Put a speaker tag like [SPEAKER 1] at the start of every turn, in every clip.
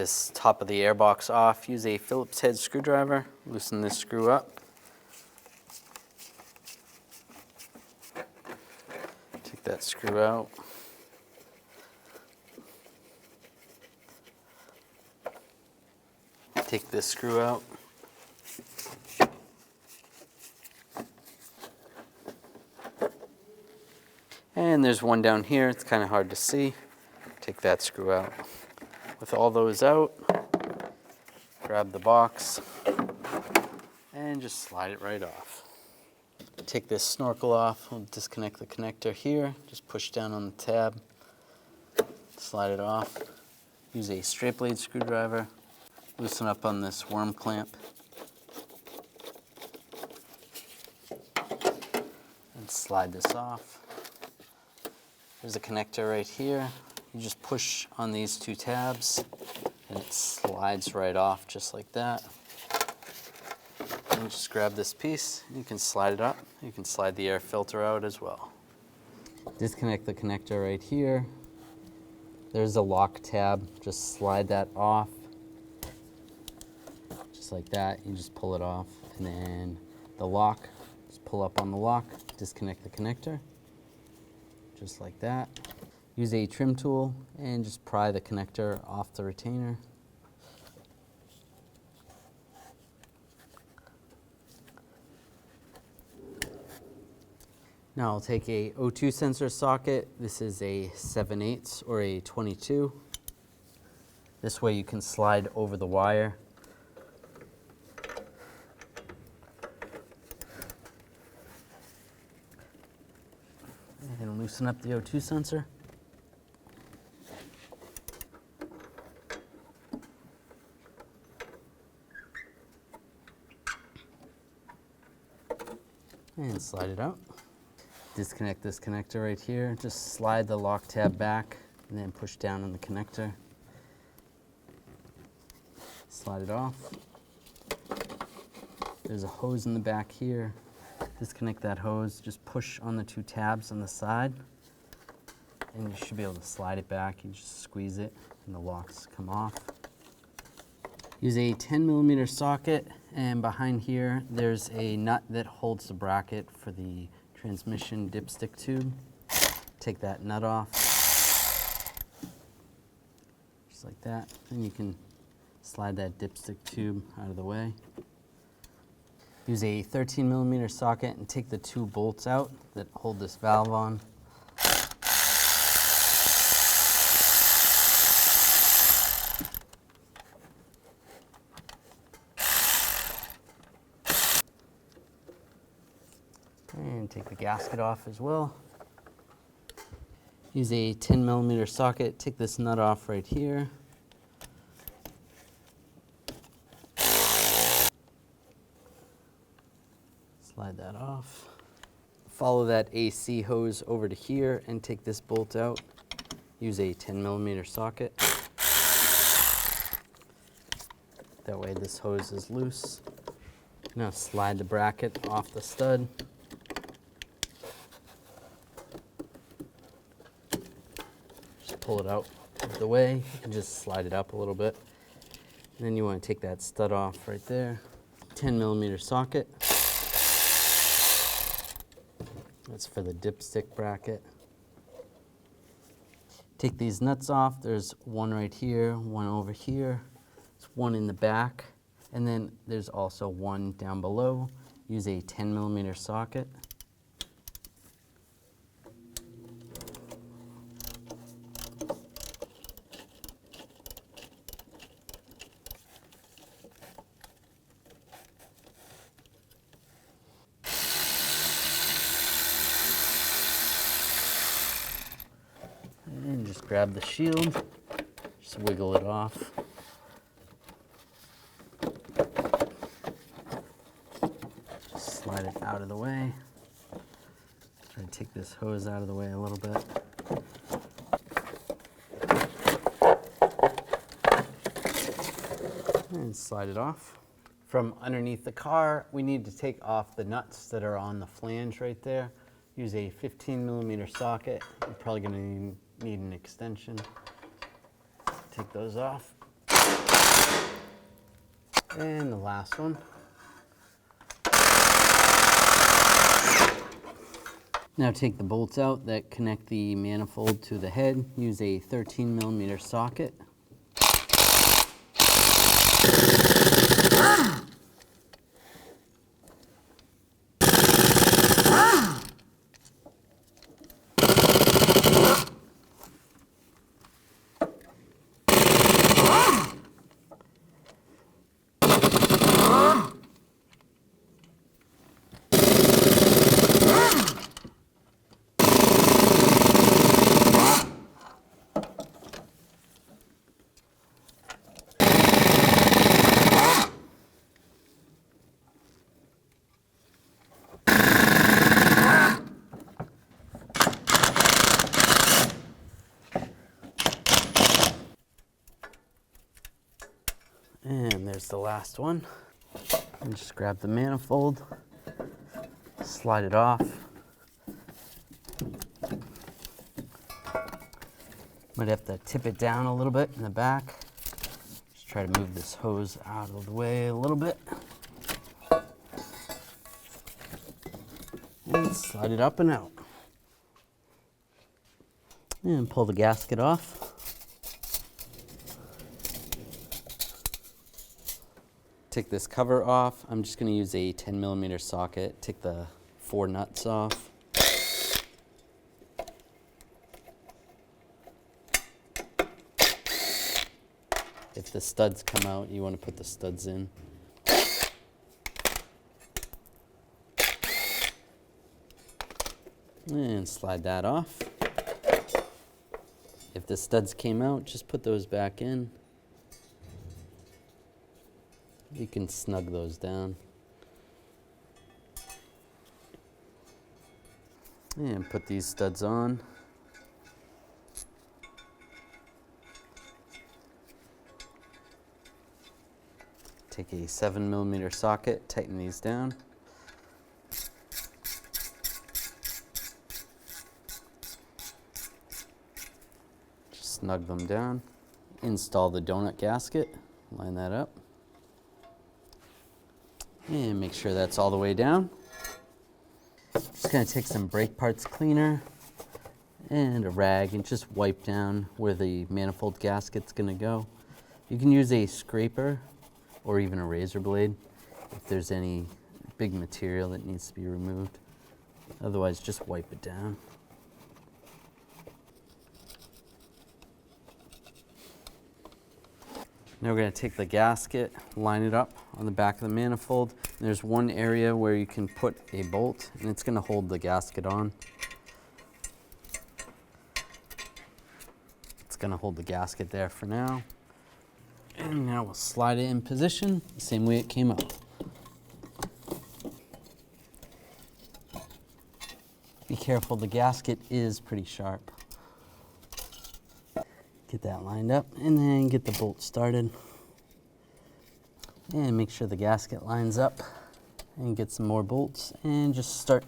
[SPEAKER 1] this top of the airbox off, use a Phillips head screwdriver, loosen this screw up. Take that screw out. Take this screw out. And there's one down here, it's kind of hard to see. Take that screw out. With all those out, grab the box and just slide it right off. Take this snorkel off, we'll disconnect the connector here, just push down on the tab, slide it off. Use a straight blade screwdriver, loosen up on this worm clamp, and slide this off. There's a connector right here. You just push on these two tabs and it slides right off just like that. And just grab this piece, you can slide it up. You can slide the air filter out as well. Disconnect the connector right here. There's a lock tab, just slide that off. Just like that, you just pull it off. And then the lock, just pull up on the lock, disconnect the connector. Just like that. Use a trim tool and just pry the connector off the retainer. Now I'll take a O2 sensor socket. This is a 7/8 or a 22. This way you can slide over the wire. And loosen up the O2 sensor. And slide it out. Disconnect this connector right here. Just slide the lock tab back and then push down on the connector. Slide it off. There's a hose in the back here. Disconnect that hose, just push on the two tabs on the side and you should be able to slide it back. You just squeeze it and the locks come off. Use a 10mm socket, and behind here there's a nut that holds the bracket for the transmission dipstick tube. Take that nut off, just like that. Then you can slide that dipstick tube out of the way. Use a 13mm socket and take the two bolts out that hold this valve on. And take the gasket off as well. Use a 10mm socket, take this nut off right here. Slide that off. Follow that AC hose over to here and take this bolt out. Use a 10mm socket. That way this hose is loose. Now slide the bracket off the stud. Just pull it out of the way and just slide it up a little bit. And then you want to take that stud off right there. 10mm socket. That's for the dipstick bracket. Take these nuts off. There's one right here, one over here. There's one in the back, and then there's also one down below. Use a 10mm socket. And just grab the shield, just wiggle it off. Just slide it out of the way. Try to take this hose out of the way a little bit. And slide it off. From underneath the car, we need to take off the nuts that are on the flange right there. Use a 15mm socket. You're probably going to need an extension. Take those off. And the last one. Now take the bolts out that connect the manifold to the head. Use a 13mm socket. And there's the last one. And just grab the manifold, slide it off. Might have to tip it down a little bit in the back. Just try to move this hose out of the way a little bit. And slide it up and out. And pull the gasket off. Take this cover off. I'm just going to use a 10mm socket. Take the 4 nuts off. If the studs come out, you want to put the studs in. And slide that off. If the studs came out, just put those back in. You can snug those down. And put these studs on. Take a 7mm socket, tighten these down. Just snug them down. Install the donut gasket, line that up. And make sure that's all the way down. Just gonna take some brake parts cleaner and a rag and just wipe down where the manifold gasket's gonna go. You can use a scraper or even a razor blade if there's any big material that needs to be removed. Otherwise, just wipe it down. Now we're going to take the gasket, line it up on the back of the manifold. And there's one area where you can put a bolt, and it's going to hold the gasket on. It's going to hold the gasket there for now. And now we'll slide it in position the same way it came out. Be careful, the gasket is pretty sharp. Get that lined up and then get the bolt started. And make sure the gasket lines up and get some more bolts and just start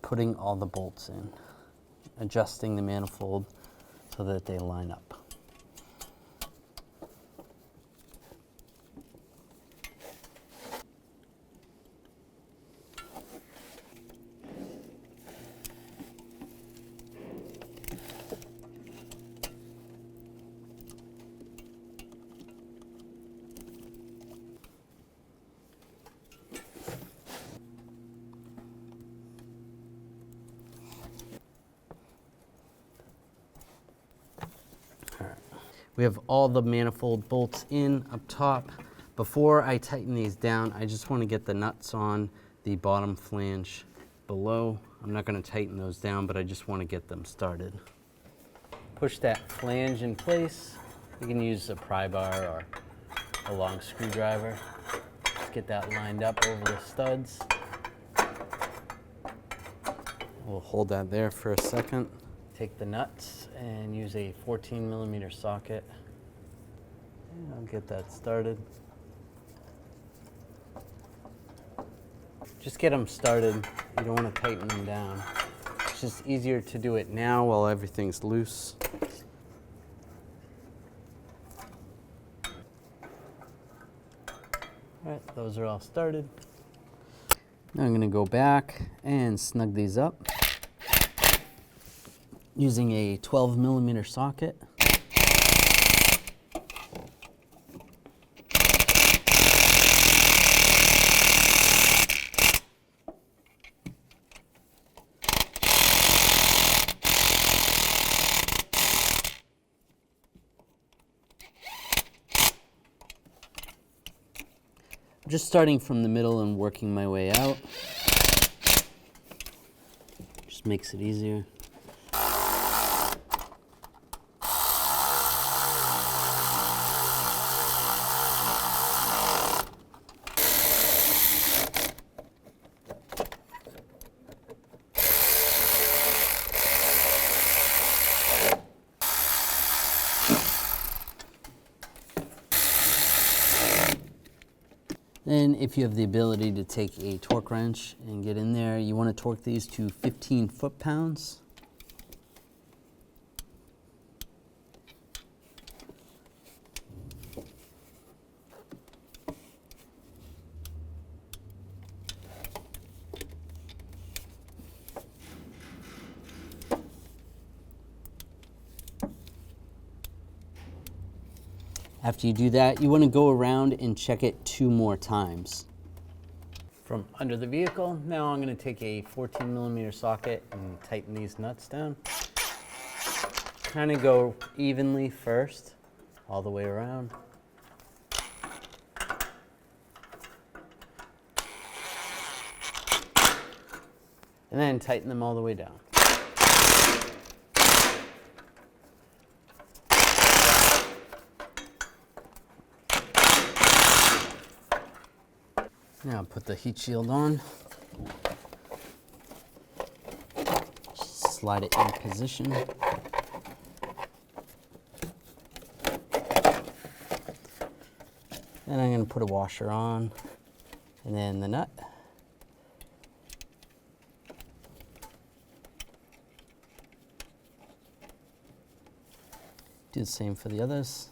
[SPEAKER 1] putting all the bolts in, adjusting the manifold so that they line up. We have all the manifold bolts in up top. Before I tighten these down, I just want to get the nuts on the bottom flange below. I'm not going to tighten those down, but I just want to get them started. Push that flange in place. You can use a pry bar or a long screwdriver. Just get that lined up over the studs. We'll hold that there for a second. Take the nuts and use a 14mm socket. And I'll get that started. Just get them started. You don't want to tighten them down. It's just easier to do it now while everything's loose. that, those are all started. Now I'm going to go back and snug these up using a 12mm socket. Just starting from the middle and working my way out. Just makes it easier. And if you have the ability to take a torque wrench and get in there, you want to torque these to 15 foot-pounds. After you do that, you want to go around and check it 2 more times. From under the vehicle, now I'm going to take a 14mm socket and tighten these nuts down. Kind of go evenly first, all the way around. And then tighten them all the way down. Now put the heat shield on. Just slide it in position. Then I'm going to put a washer on, and then the nut. Do the same for the others.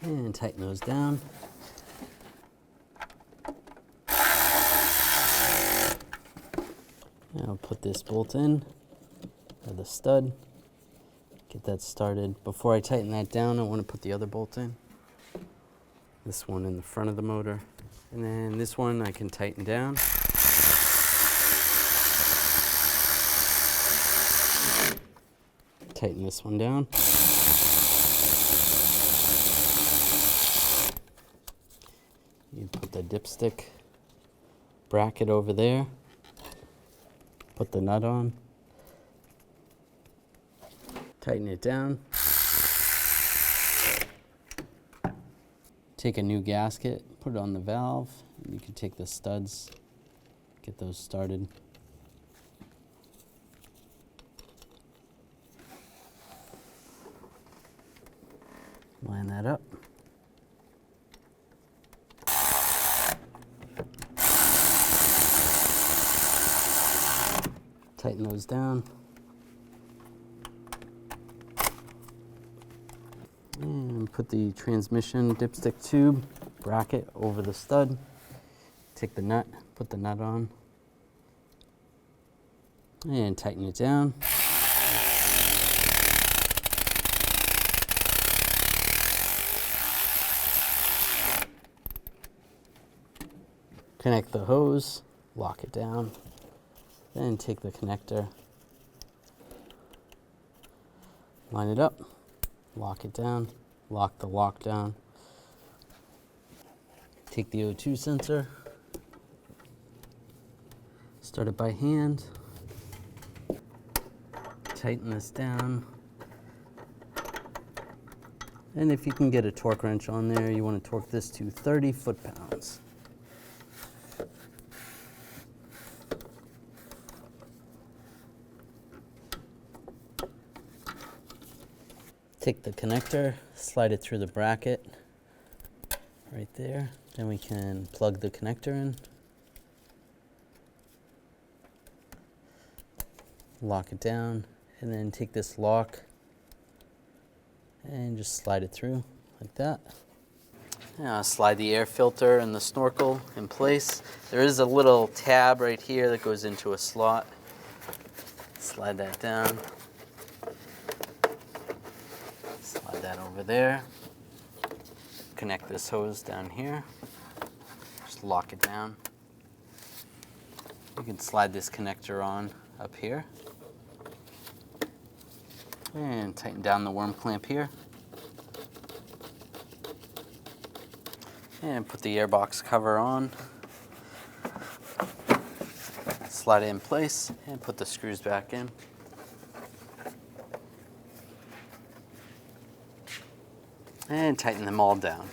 [SPEAKER 1] And tighten those down. Now put this bolt in, or the stud. Get that started. Before I tighten that down, I want to put the other bolt in. This one in the front of the motor. And then this one I can tighten down. Tighten this one down. You put the dipstick bracket over there. Put the nut on. Tighten it down. Take a new gasket, put it on the valve. You can take the studs, get those started. Line that up. Tighten those down. And put the transmission dipstick tube bracket over the stud. Take the nut, put the nut on. And tighten it down. Connect the hose, lock it down. Then take the connector, line it up, lock it down, lock the lock down. Take the O2 sensor, start it by hand, tighten this down. And if you can get a torque wrench on there, you want to torque this to 30 foot-pounds. Take the connector, slide it through the bracket right there. Then we can plug the connector in. lock it down, and then take this lock and just slide it through like that. Now slide the air filter and the snorkel in place. There is a little tab right here that goes into a slot. Slide that down. Slide that over there. Connect this hose down here. Just lock it down. You can slide this connector on up here. And tighten down the worm clamp here. And put the airbox cover on. Slide it in place and put the screws back in. And tighten them all down.